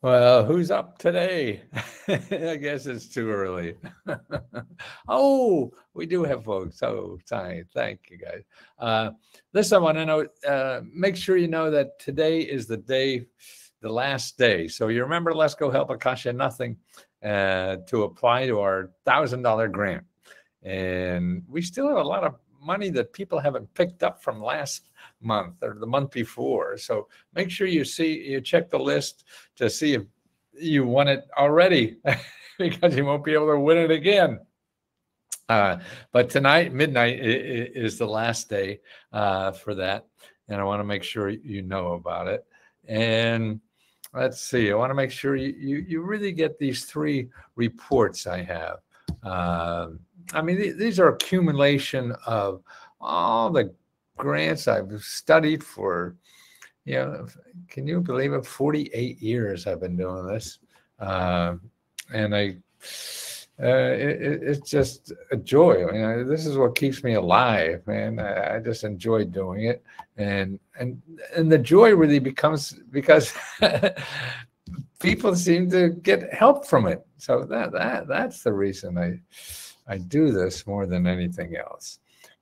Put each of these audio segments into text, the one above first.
Well, who's up today? I guess it's too early. Oh, we do have folks. Oh, thank you guys. Listen, I want to know, make sure you know that today is the day, the last day. So you remember Lesko Help Akasha Nothing to apply to our $1,000 grant. And we still have a lot of money that people haven't picked up from last month or the month before. So make sure you check the list to see if you won it already because you won't be able to win it again. But tonight, midnight, is the last day for that. And I want to make sure you know about it. And let's see, I want to make sure you really get these 3 reports I have. I mean, these are accumulation of all the grants I've studied for, can you believe it? 48 years I've been doing this. And it's just a joy. I mean, this is what keeps me alive, man. I just enjoy doing it. And the joy really becomes because people seem to get help from it. So that's the reason I do this more than anything else.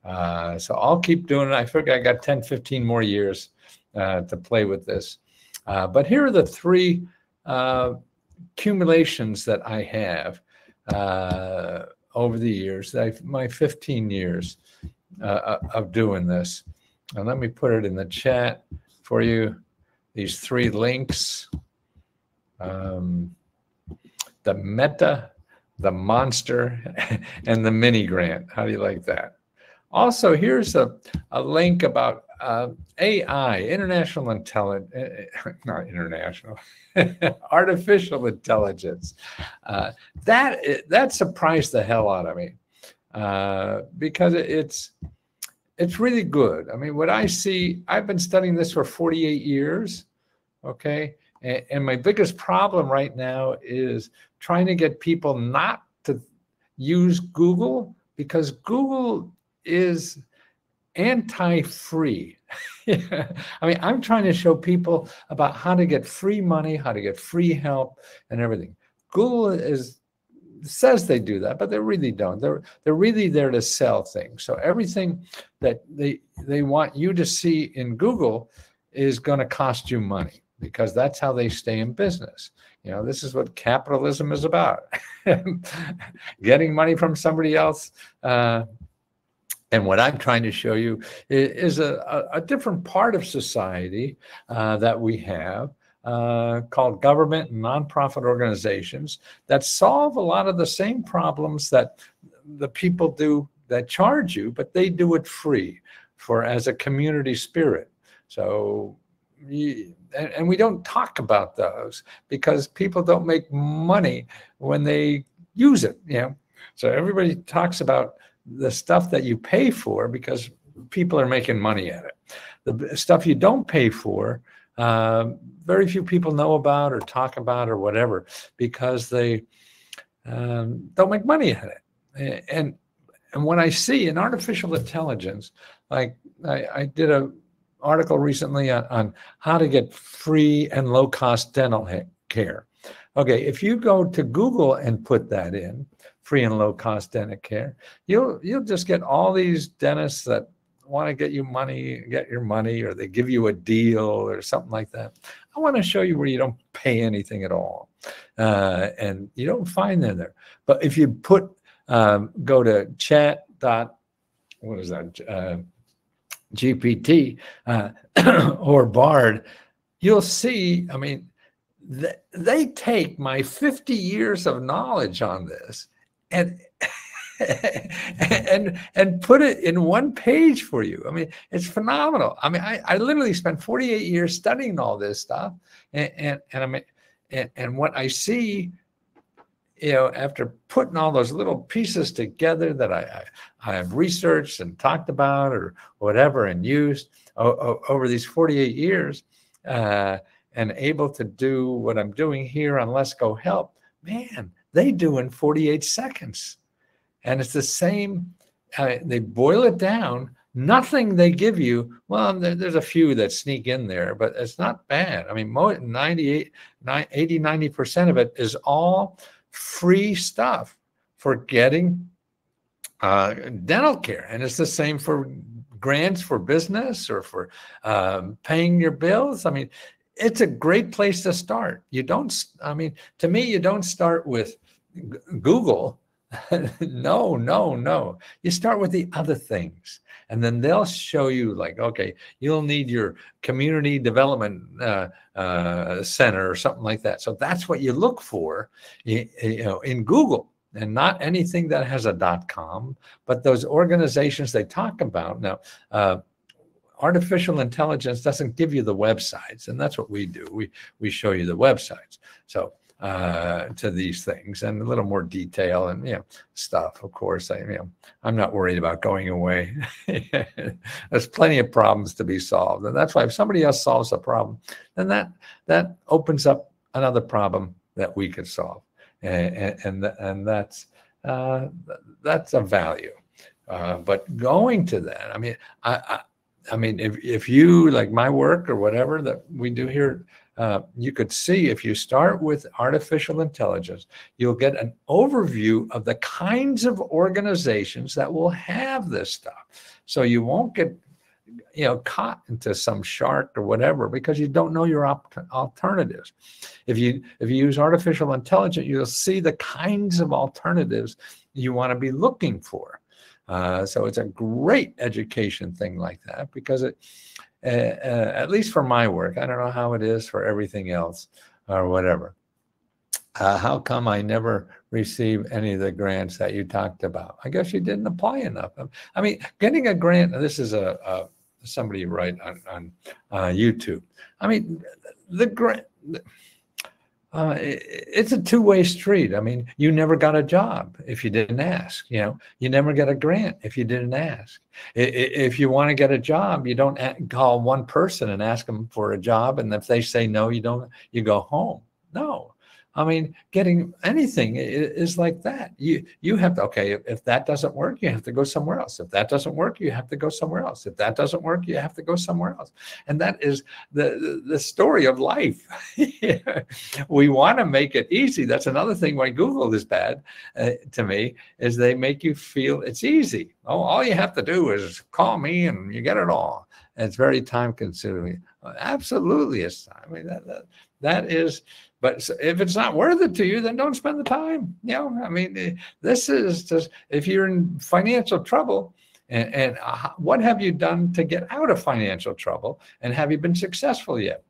So I'll keep doing it. I figure I got 10, 15 more years to play with this. But here are the 3 accumulations that I have over the years, my 15 years of doing this. And let me put it in the chat for you. These 3 links, the Meta, the Monster, and the Mini Grant. How do you like that? Also, here's a link about AI, international intelligence, not international, artificial intelligence. That surprised the hell out of me because it's really good. I mean, what I see, I've been studying this for 48 years, okay? And my biggest problem right now is trying to get people not to use Google because Google is anti-free. I mean, I'm trying to show people about how to get free money, how to get free help and everything. Google says they do that, but they really don't. They're really there to sell things. So everything that they want you to see in Google is going to cost you money because that's how they stay in business. This is what capitalism is about. Getting money from somebody else. And what I'm trying to show you is a different part of society that we have called government and nonprofit organizations that solve a lot of the same problems that the people do that charge you, but they do it free as a community spirit. So, and we don't talk about those because people don't make money when they use it. So everybody talks about the stuff that you pay for because people are making money at it. The stuff you don't pay for, very few people know about or talk about or whatever because they don't make money at it. And what I see in artificial intelligence, like I did an article recently on how to get free and low-cost dental care. Okay, if you go to Google and put that in, free and low-cost dental care, you'll just get all these dentists that want to get your money, or they give you a deal or something like that. I want to show you where you don't pay anything at all, and you don't find them there. But if you go to GPT or Bard, you'll see. I mean, they take my 50 years of knowledge on this and put it in one page for you. I mean, it's phenomenal. I mean, I literally spent 48 years studying all this stuff, and what I see, after putting all those little pieces together that I have researched and talked about or whatever and used over these 48 years, and able to do what I'm doing here on Lesko Help, man, they do in 48 seconds. And it's the same, they boil it down, Nothing they give you, well, there's a few that sneak in there, but it's not bad. I mean, 98, 80, 90% of it is all free stuff for getting dental care. And it's the same for grants for business or for paying your bills. I mean, it's a great place to start. You don't, I mean, to me, you don't start with Google. No. You start with the other things. And then they'll show you like, okay, you'll need your community development center or something like that. So that's what you look for, you know, in Google, and not anything that has a .com, but those organizations they talk about. Now, artificial intelligence doesn't give you the websites, and that's what we do. We show you the websites. So to these things and a little more detail and, you know, stuff. Of course, I'm not worried about going away. There's plenty of problems to be solved, and that's why if somebody else solves a problem, then that opens up another problem that we could solve, and that's a value. But going to that, I mean, I mean, if you like my work or whatever that we do here. You could see if you start with artificial intelligence, you'll get an overview of the kinds of organizations that will have this stuff. So you won't get, you know, caught into some shark or whatever because you don't know your alternatives. If you use artificial intelligence, you'll see the kinds of alternatives you want to be looking for. So it's a great education thing like that because it. At least for my work, I don't know how it is for everything else or whatever. How come I never received any of the grants that you talked about? I guess you didn't apply enough. I mean, getting a grant, this is somebody right on YouTube. I mean, the grant, it's a two-way street. I mean, you never got a job if you didn't ask. You know, you never get a grant if you didn't ask. If you want to get a job, you don't call one person and ask them for a job, and if they say no, you don't. You go home. No, I mean, getting anything is like that. You have to, okay, if that doesn't work, you have to go somewhere else. If that doesn't work, you have to go somewhere else. If that doesn't work, you have to go somewhere else. And that is the story of life. We want to make it easy. That's another thing why Google is bad to me, is they make you feel it's easy. Oh, all you have to do is call me and you get it all. And it's very time consuming. Absolutely, it's time. I mean, that is. But if it's not worth it to you, then don't spend the time. You know, I mean, this is just, if you're in financial trouble, and what have you done to get out of financial trouble? And have you been successful yet?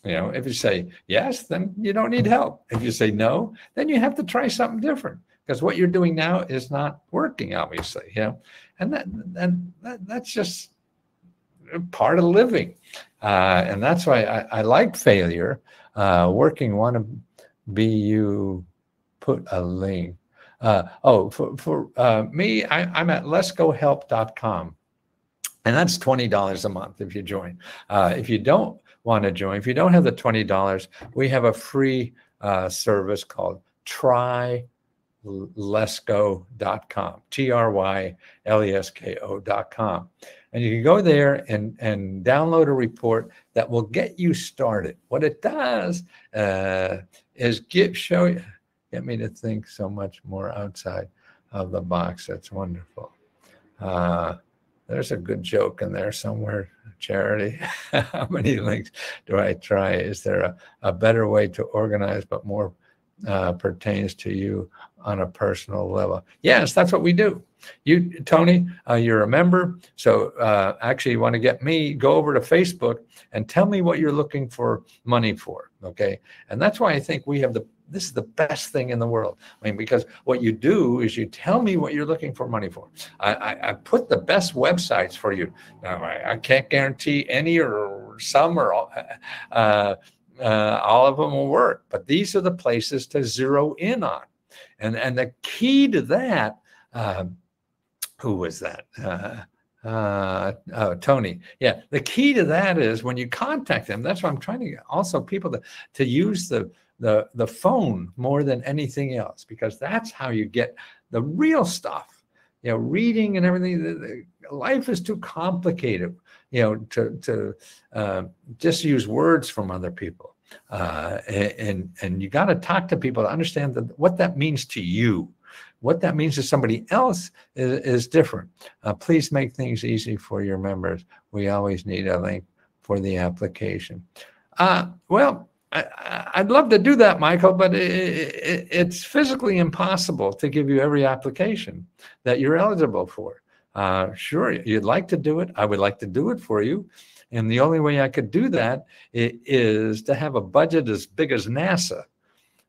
You know, if you say yes, then you don't need help. If you say no, then you have to try something different, because what you're doing now is not working, obviously. You know, and that's just part of living. And that's why I like failure. Working want to be you put a link. For me, I'm at LeskoHelp.com, and that's $20 a month if you join. If you don't want to join, if you don't have the $20, we have a free service called TrylessGo.com, TrylessGo.com. And you can go there and download a report that will get you started. What it does is get me to think so much more outside of the box. That's wonderful. There's a good joke in there somewhere, Charity. How many links do I try? Is there a better way to organize but more pertains to you on a personal level? Yes, that's what we do. You, Tony, you're a member. So actually you want to get me, go over to Facebook and tell me what you're looking for money for. Okay. And that's why I think we have this is the best thing in the world. I mean, because what you do is you tell me what you're looking for money for. I put the best websites for you. Now, I can't guarantee any or some or all of them will work, but these are the places to zero in on. And the key to that, who was that? Tony. Yeah, the key to that is when you contact them. That's why I'm trying to get also people to use the phone more than anything else, because that's how you get the real stuff. reading and everything. Life is too complicated, to just use words from other people. And you got to talk to people to understand what that means to you. What that means to somebody else is different. Please make things easy for your members. We always need a link for the application. Well, I'd love to do that, Michael, but it's physically impossible to give you every application that you're eligible for. Sure, you'd like to do it. I would like to do it for you. And the only way I could do that is to have a budget as big as NASA.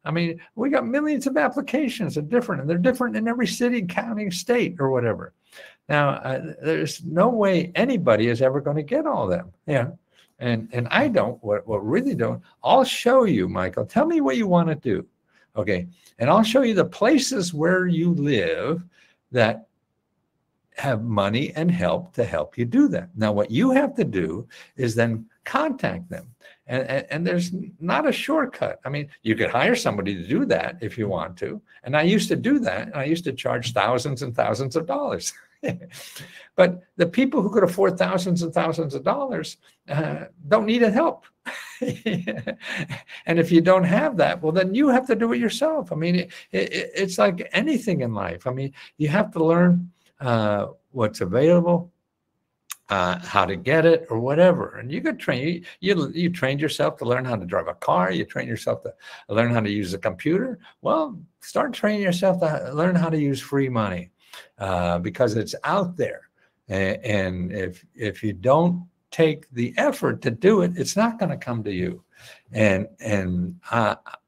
I mean, we got millions of applications that are different, and they're different in every city, county, state, or whatever. Now, there's no way anybody is ever going to get all of them. Yeah. And I don't, what really don't. I'll show you, Michael. Tell me what you want to do. Okay. And I'll show you the places where you live that have money and help to help you do that. Now, what you have to do is then contact them. And there's not a shortcut. I mean, you could hire somebody to do that if you want to. And I used to do that. And I used to charge thousands and thousands of dollars. But the people who could afford thousands and thousands of dollars don't need help. And if you don't have that, well, then you have to do it yourself. I mean, it's like anything in life. I mean, you have to learn what's available, how to get it, or whatever. And you could train, you trained yourself to learn how to drive a car. You train yourself to learn how to use a computer. Well, start training yourself to learn how to use free money, because it's out there. And if you don't take the effort to do it, it's not going to come to you. And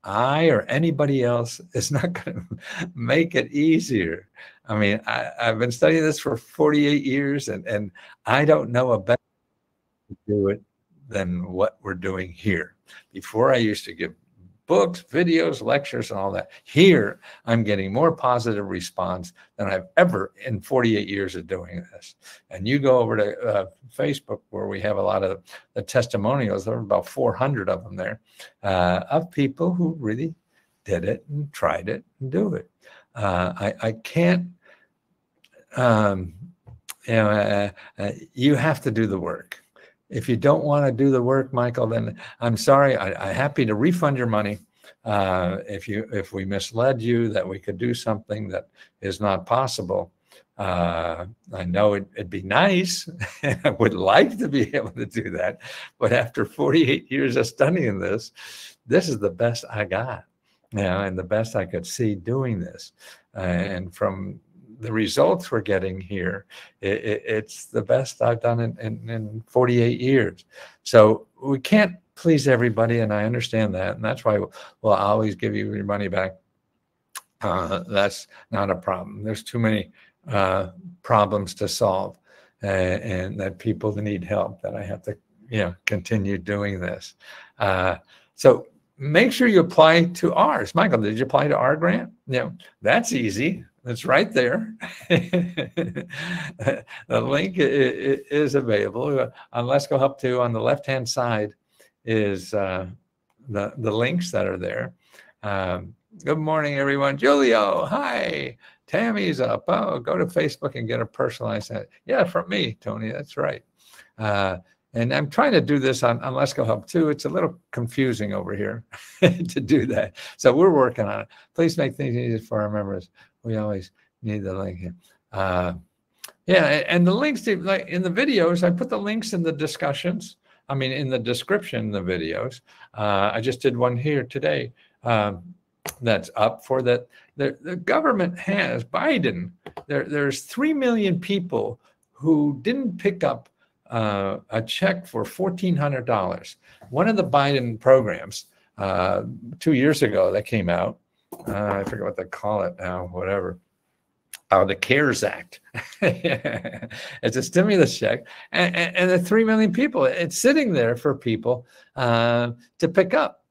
I or anybody else is not going to make it easier. I mean, I've been studying this for 48 years, and I don't know a better way to do it than what we're doing here. Before, I used to give books, videos, lectures, and all that. Here, I'm getting more positive response than I've ever in 48 years of doing this. And you go over to Facebook, where we have a lot of the testimonials. There are about 400 of them there, of people who really did it and tried it and do it. I can't, you have to do the work. If you don't want to do the work, Michael, then I'm sorry. I'm happy to refund your money. If we misled you that we could do something that is not possible, I know it'd be nice. I would like to be able to do that. But after 48 years of studying this is the best I got, and the best I could see doing this. And from the results we're getting here, it's the best I've done in 48 years. So we can't please everybody, and I understand that, and that's why we'll always give you your money back. That's not a problem. There's too many problems to solve, and that people need help, that I have to continue doing this. So make sure you apply to ours. Michael, did you apply to our grant? That's easy. It's right there. The link is available on Lesko Help 2. On the left-hand side is the links that are there. Good morning, everyone. Julio, hi. Tammy's up. Oh, go to Facebook and get a personalized ad. Yeah, from me, Tony. That's right. And I'm trying to do this on Lesko Help 2. It's a little confusing over here to do that. So we're working on it. Please make things easy for our members. We always need the link here. And the links, like in the videos, I put the links in the discussions. I mean, in the description of the videos. I just did one here today that's up for that. The government has, Biden, there's 3 million people who didn't pick up a check for $1,400. One of the Biden programs 2 years ago that came out, I forget what they call it now, whatever. The CARES Act. It's a stimulus check. And the 3 million people, it's sitting there for people to pick up.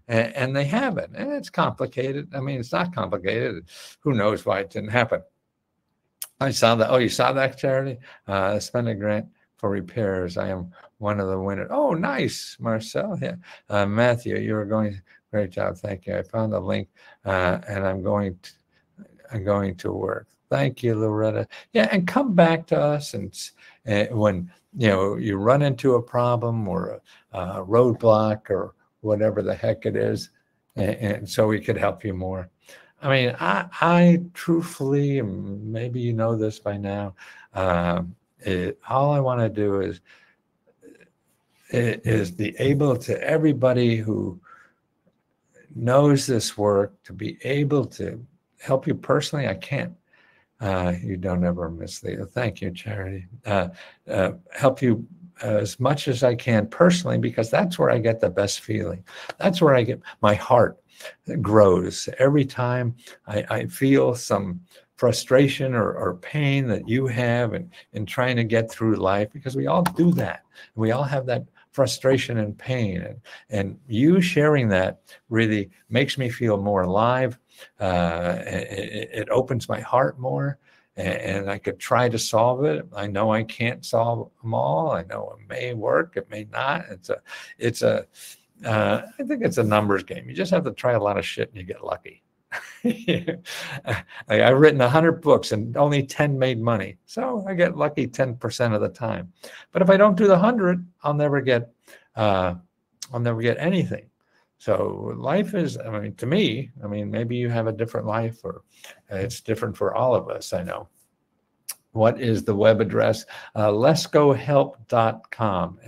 And they haven't. And it's complicated. I mean, it's not complicated. Who knows why it didn't happen? I saw that. Oh, you saw that, Charity? Spend a grant for repairs. I am one of the winners. Oh, nice, Marcel. Yeah. Matthew, you were going. Great job. Thank you. I found the link, and I'm going to work. Thank you, Loretta. Yeah, and come back to us when you run into a problem or a roadblock or whatever the heck it is, and so we could help you more. I mean, I truthfully, maybe you know this by now, all I want to do is be able to everybody who knows this work to be able to help you personally. I can't. You don't ever mislead. Thank you, Charity. Help you as much as I can personally, because that's where I get the best feeling. That's where I get my heart grows. Every time I feel some frustration or pain that you have in trying to get through life, because we all do that. We all have that frustration and pain. And you sharing that really makes me feel more alive. It opens my heart more, and I could try to solve it. I know I can't solve them all. I know it may work, it may not. I think it's a numbers game. You just have to try a lot of shit and you get lucky. I've written 100 books and only 10 made money. So I get lucky 10% of the time. But if I don't do the 100, I'll never get anything. So life is, I mean, to me, I mean, maybe you have a different life, or it's different for all of us, I know. What is the web address? leskohelp.com,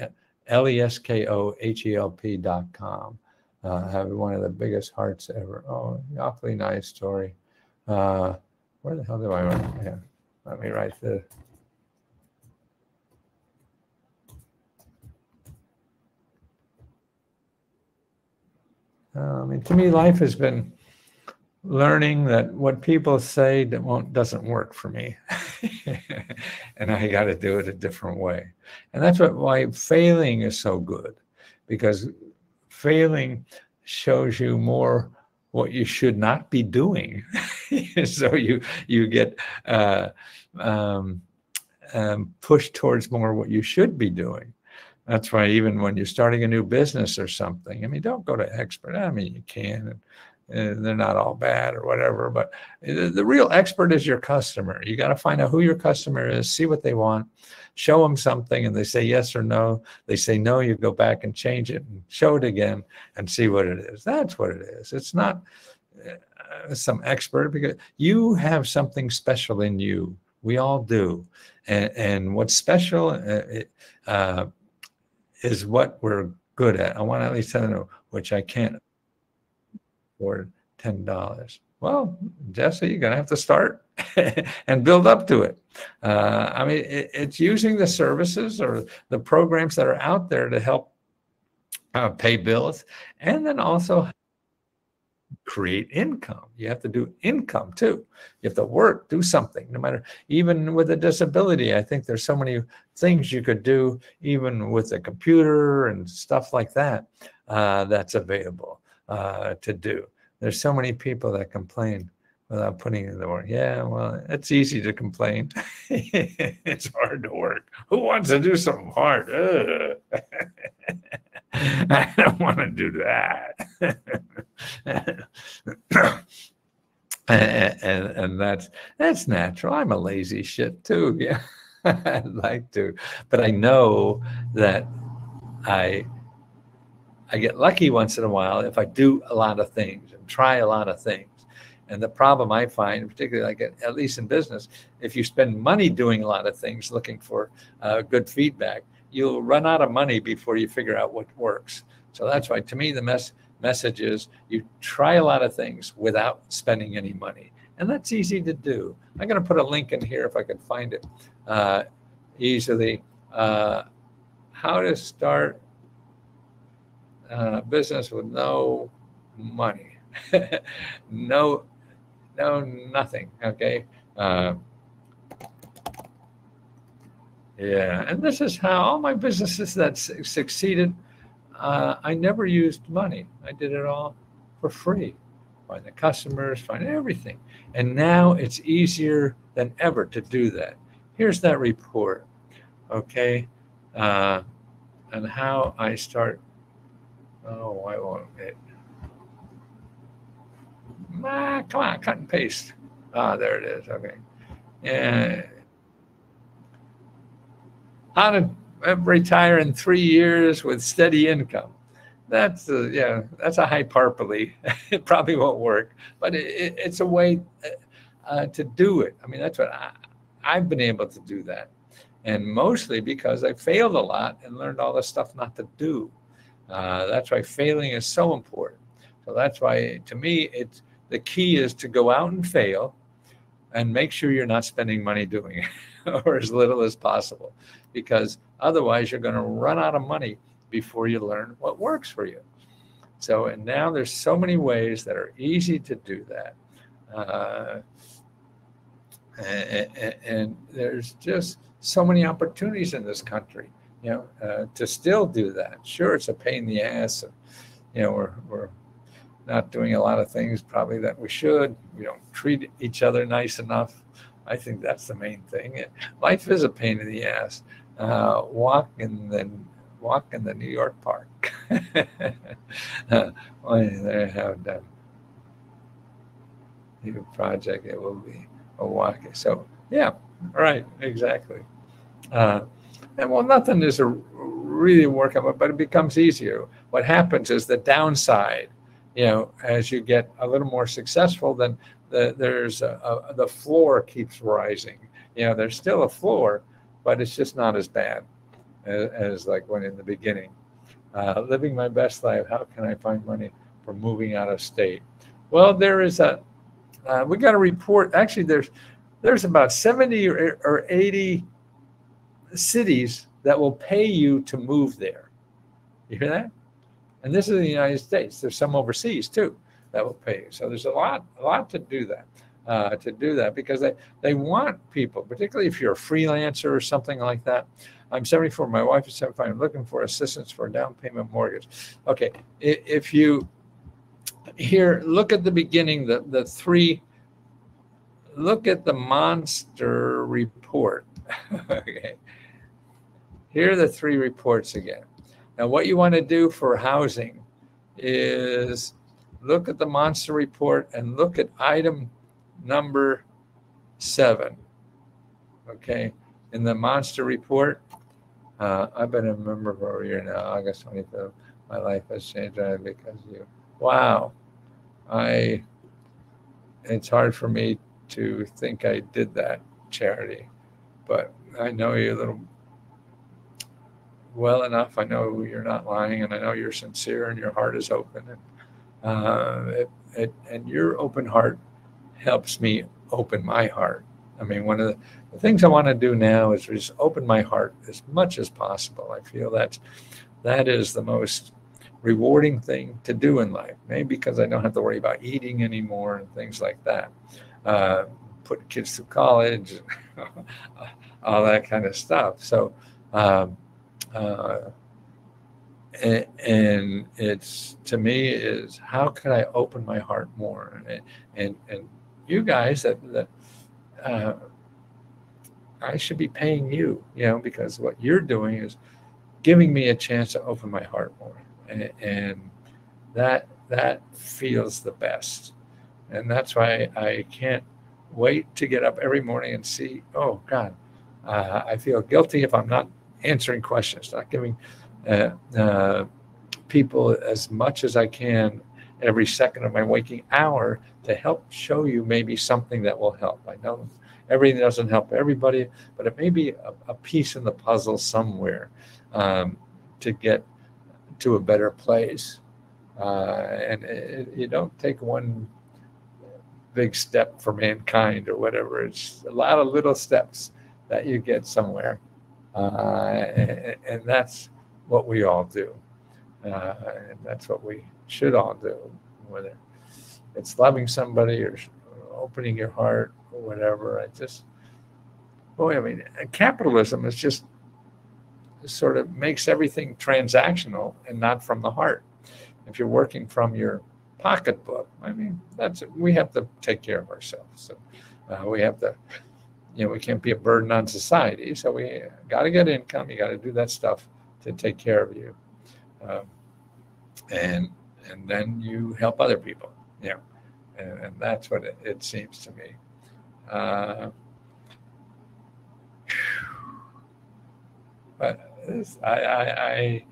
leskohelp.com. Have one of the biggest hearts ever. Oh, awfully nice story. Where the hell do I write? Yeah, let me write this. I mean, to me, life has been learning that what people say doesn't work for me, and I got to do it a different way. And that's why failing is so good, because failing shows you more what you should not be doing. So you get pushed towards more what you should be doing. That's why even when you're starting a new business or something, I mean, don't go to expert. I mean, you can, and they're not all bad or whatever, but the real expert is your customer. You got to find out who your customer is, see what they want, show them something, and they say yes or no. They say no, you go back and change it and show it again and see what it is. That's what it is. It's not some expert, because you have something special in you. We all do. And what's special is what we're good at. I want to at least know, which I can't afford $10. Well, Jesse, you're going to have to start and build up to it. I mean, it's using the services or the programs that are out there to help pay bills, and then also create income. You have to do income too. You have to work, do something, no matter, even with a disability. I think there's so many things you could do, even with a computer and stuff like that, that's available to do. There's so many people that complain without putting in the work. Yeah, well, it's easy to complain. It's hard to work. Who wants to do something hard? I don't want to do that. and that's natural. I'm a lazy shit too. Yeah, I'd like to, but I know that I get lucky once in a while if I do a lot of things and try a lot of things. And the problem I find, particularly like at least in business, if you spend money doing a lot of things looking for good feedback, you'll run out of money before you figure out what works. So that's why, to me, the message is you try a lot of things without spending any money. And that's easy to do. I'm going to put a link in here if I can find it easily. How to start a business with no money. No, nothing. Okay. Yeah, and this is how all my businesses that succeeded, I never used money. I did it all for free. Find the customers, find everything. And now it's easier than ever to do that. Here's that report, okay? And how I start. Oh, why won't it? Come on, cut and paste. Ah, there it is, okay. How to retire in 3 years with steady income. That's that's a hyperbole. It probably won't work, but it's a way to do it. I mean, that's what I've been able to do that, and mostly because I failed a lot and learned all the stuff not to do. That's why failing is so important. So that's why, to me, it's the key is to go out and fail, and make sure you're not spending money doing it, or as little as possible, because otherwise you're going to run out of money before you learn what works for you. So, and now there's so many ways that are easy to do that. And there's just so many opportunities in this country, to still do that. Sure, it's a pain in the ass. We're not doing a lot of things probably that we should. We don't treat each other nice enough. I think that's the main thing. Life is a pain in the ass. Walk in the New York Park. They have that new project. It will be a walk. So yeah, right, exactly. And well, nothing is really working, but it becomes easier. What happens is the downside. As you get a little more successful, then the floor keeps rising. There's still a floor, but it's just not as bad as like when in the beginning. Living my best life. How can I find money for moving out of state? Well, there is we got a report. Actually, there's about 70 or 80 cities that will pay you to move there. You hear that? And this is the United States. There's some overseas too that will pay you. So there's a lot to do that, because they want people, particularly if you're a freelancer or something like that. I'm 74. My wife is 75. I'm looking for assistance for a down payment mortgage. Okay, if you look at the beginning, the three. Look at the monster report. Okay, here are the three reports again. Now, what you want to do for housing is look at the monster report and look at item number 7. Okay, in the monster report, I've been a member for over a year now. August 25th, my life has changed because of you. Wow, it's hard for me to think I did that, Charity, but I know you a little well enough. I know you're not lying, and I know you're sincere, and your heart is open, and your open heart helps me open my heart. I mean, one of the things I want to do now is just open my heart as much as possible. I feel that is the most rewarding thing to do in life. Maybe because I don't have to worry about eating anymore and things like that. Putting kids through college, all that kind of stuff. So. And it's, to me, is how can I open my heart more? And you guys that I should be paying you, because what you're doing is giving me a chance to open my heart more, and that feels the best, and that's why I can't wait to get up every morning and see, oh God, I feel guilty if I'm not answering questions, not giving people as much as I can every second of my waking hour to help show you maybe something that will help. I know everything doesn't help everybody, but it may be a piece in the puzzle somewhere to get to a better place. You don't take one big step for mankind or whatever. It's a lot of little steps that you get somewhere. And that's what we all do. And that's what we should all do, whether it's loving somebody or opening your heart or whatever. Capitalism is just sort of makes everything transactional and not from the heart. If you're working from your pocketbook, we have to take care of ourselves. So we have to, we can't be a burden on society. So we got to get income. You got to do that stuff to take care of you. And then you help other people. And that's what it seems to me. But I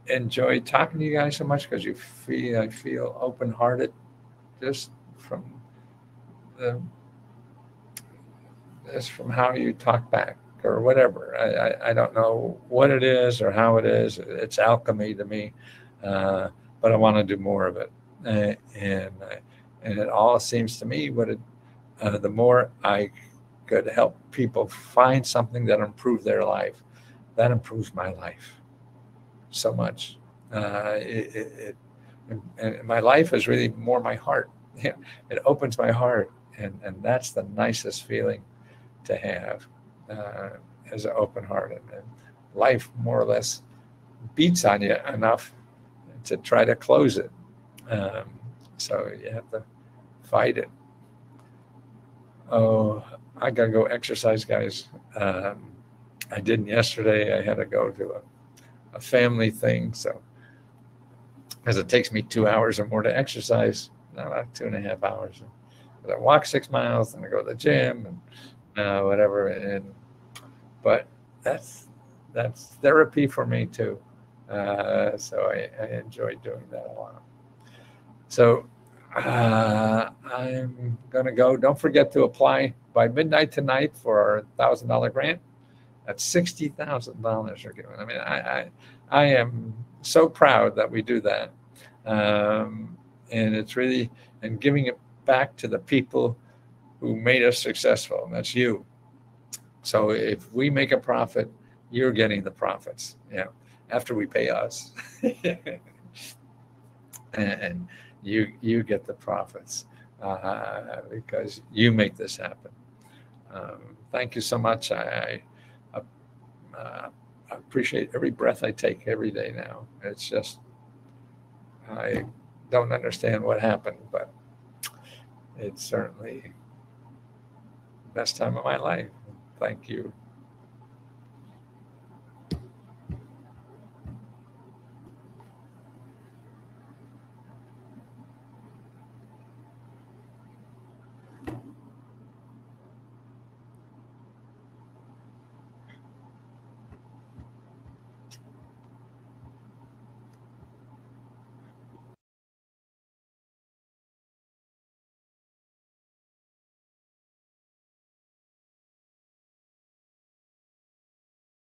enjoy talking to you guys so much because I feel open-hearted just from the just from how you talk back or whatever. I don't know what it is or how it is. It's alchemy to me, but I want to do more of it. And it all seems to me the more I could help people find something that improve their life, that improves my life so much. And my life is really more my heart. It opens my heart, and that's the nicest feeling to have as an open heart. And life more or less beats on you enough to try to close it. Um, so you have to fight it. Oh, I got to go exercise, guys. I didn't yesterday. I had to go to a family thing. So, because it takes me 2 hours or more to exercise, no, about 2.5 hours. But I walk 6 miles and I go to the gym and whatever. But that's therapy for me too. So I enjoy doing that a lot. So I'm going to go. Don't forget to apply by midnight tonight for our $1,000 grant. That's $60,000 we're giving. I mean, I am so proud that we do that. And it's really, and giving it back to the people who made us successful, and that's you. So if we make a profit, you're getting the profits, after we pay us. And you get the profits because you make this happen. Thank you so much. I appreciate every breath I take every day now. It's just, I don't understand what happened, but it's certainly the best time of my life. Thank you.